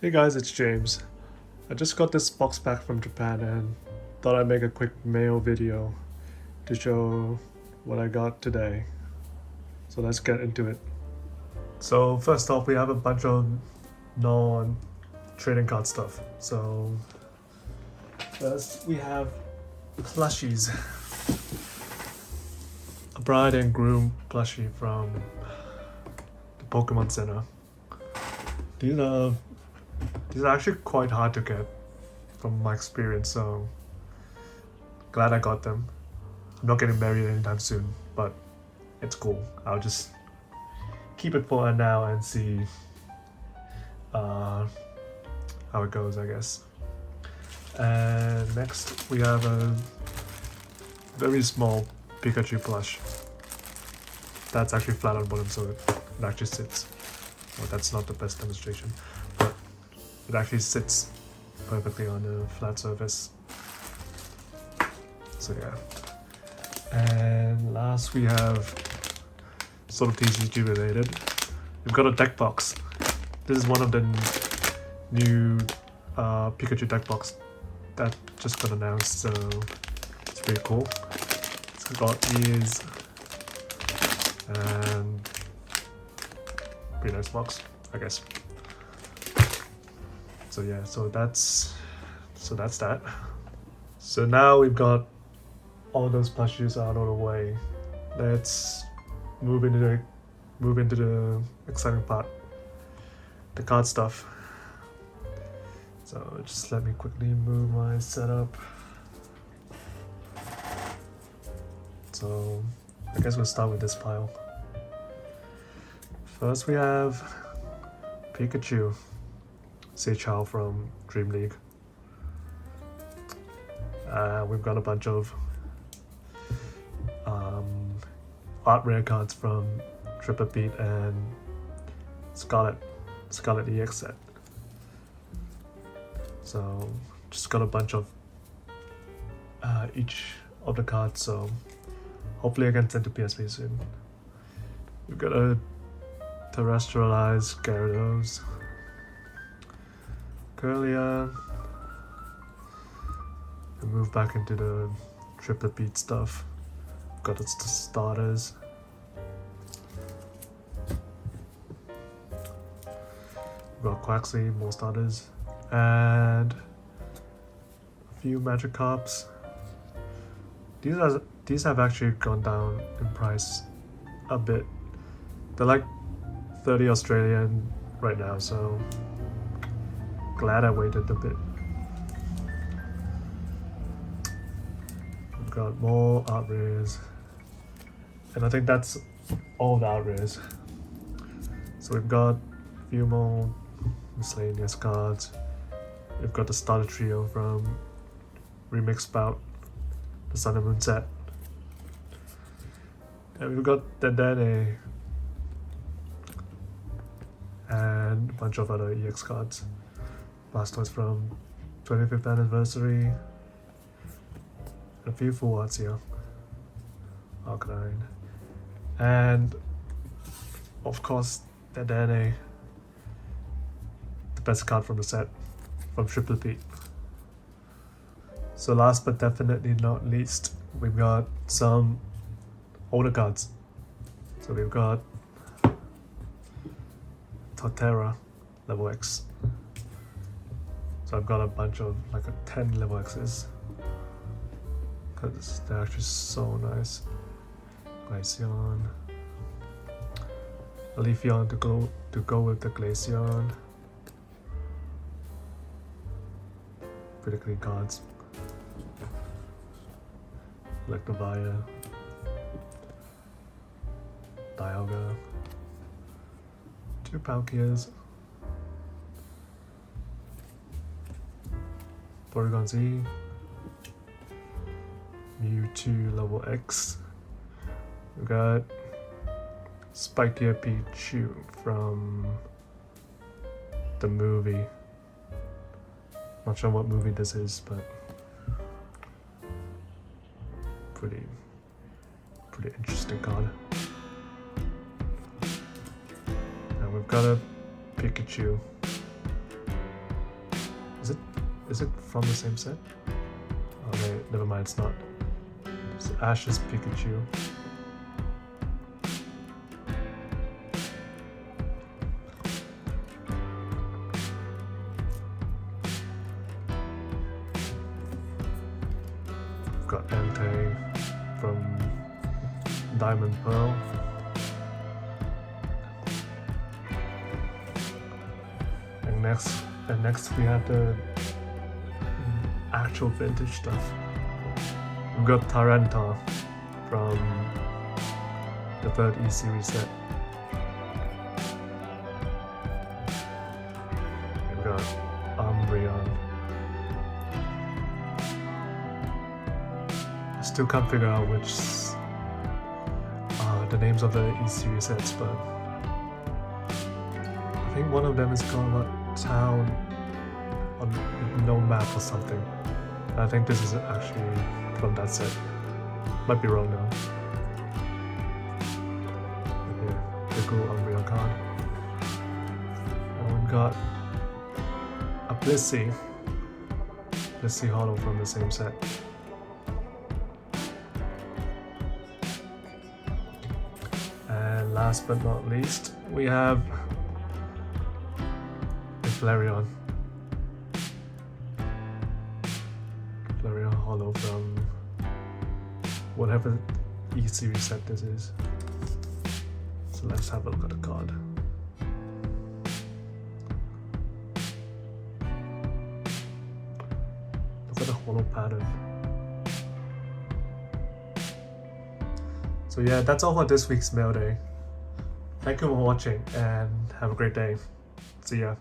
Hey guys, it's James. I just got this box back from Japan and thought I'd make a quick mail video to show what I got today. So let's get into it. So first off, we have a bunch of non-trading card stuff. So first we have plushies. A bride and groom plushie from the Pokemon Center. These are actually quite hard to get from my experience, so glad I got them. I'm not getting married anytime soon, but it's cool. I'll just keep it for now and see how it goes, I guess. And next we have a very small Pikachu plush. That's actually flat on bottom, so it actually sits. Well, that's not the best demonstration, but it actually sits perfectly on a flat surface. So yeah. And last we have sort of TCG related. We've got a deck box. This is one of the new Pikachu deck box that just got announced, so it's pretty cool. It's got ears and pretty nice box, I guess. So yeah, so that's that. So now we've got all those plushies out of the way. Let's move into the exciting part, the card stuff. So just let me quickly move my setup. So I guess we'll start with this pile. First we have Pikachu, Seichao from Dream League. We've got a bunch of art rare cards from Triple Beat and Scarlet EX set. So just got a bunch of each of the cards, so hopefully I can send to PSP soon. We've got a terrestrialized Gyarados, Curlia, and move back into the Triple Beat stuff. Got its starters. We've got Quaxley, more starters, and a few Magikarps. These have actually gone down in price a bit. They're like 30 Australian right now, so glad I waited a bit. We've got more art rares, and I think that's all the art rares. So we've got a few more miscellaneous cards. We've got the starter trio from Remix Bout, the Sun and Moon set. And we've got Dedenne and a bunch of other EX cards. Blastoise from 25th anniversary. A few full arts here. Arcanine. And of course, Dedenne, the best card from the set, from Triple P. So last but definitely not least, we've got some older cards. So we've got Torterra level X. So I've got a bunch of like 10 level X's, because they're actually so nice. Glaceon, a Leafeon to go with the Glaceon. Pretty clean cards. Electivire, Dialga, 2 Palkias, Porygon Z, Mewtwo level X. We got Spikear Pichu from the movie. Not sure what movie this is, but pretty interesting card. And we've got a Pikachu Is it from the same set? Oh, wait, never mind, it's not. It's Ash's Pikachu. We've got Entei from Diamond Pearl. And next we have the actual vintage stuff. We've got Tyranitar from the third E-Series set. We've got Umbreon. I still can't figure out which the names of the E-Series sets, but I think one of them is called what? Town on no map or something. I think this is actually from that set. Might be wrong now. Okay, the cool Umbreon card. And we've got a Blissey Hollow from the same set. And last but not least, we have Flareon Hollow from whatever E-Series set this is. So let's have a look at the card. Look at the hollow pattern. So yeah, that's all for this week's mail day. Thank you for watching and have a great day. See ya.